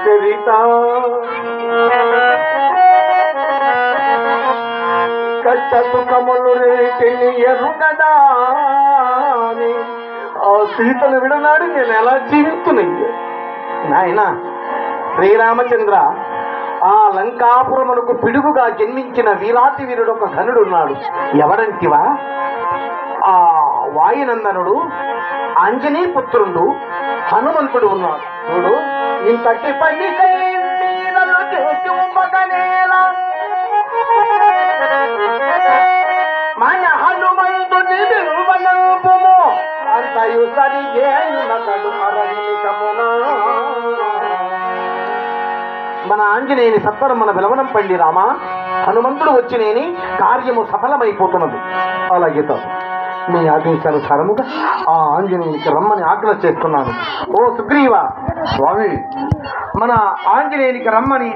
చరిత కష్ట సుఖములు రేటిని ఎరుగదా అని ఆ సీతను విడనాడి నేను ఎలా జీవిస్తున్నాయి నాయన శ్రీరామచంద్ర. ఆ లంకాపురమునకు పిడుగుగా జన్మించిన వీరాతి వీరుడు ఒక ఘనుడున్నాడు. ఎవరంటివా? ఆ వాయునందనుడు ఆంజనీ పుత్రుడు హనుమంతుడు ఉన్నాడు. చూడు, ఇంతటి పని చేసి ఉమ్మగనేలా మన హనుమంతుని విలువనంపుము అంతయు సరిగేయునకడు అరణ్యమునా. మన ఆంజనేయుని సత్వరం మన విలవనం పండి రామా. హనుమంతుడు వచ్చినేని కార్యము సఫలమైపోతున్నది. అలాగే మీ ఆదేశానుసారముగా ఆ ఆంజనేయునికి రమ్మని ఆజ్ఞ చేస్తున్నాను. ఓ సుగ్రీవ స్వామి, మన ఆంజనేయునికి రమ్మని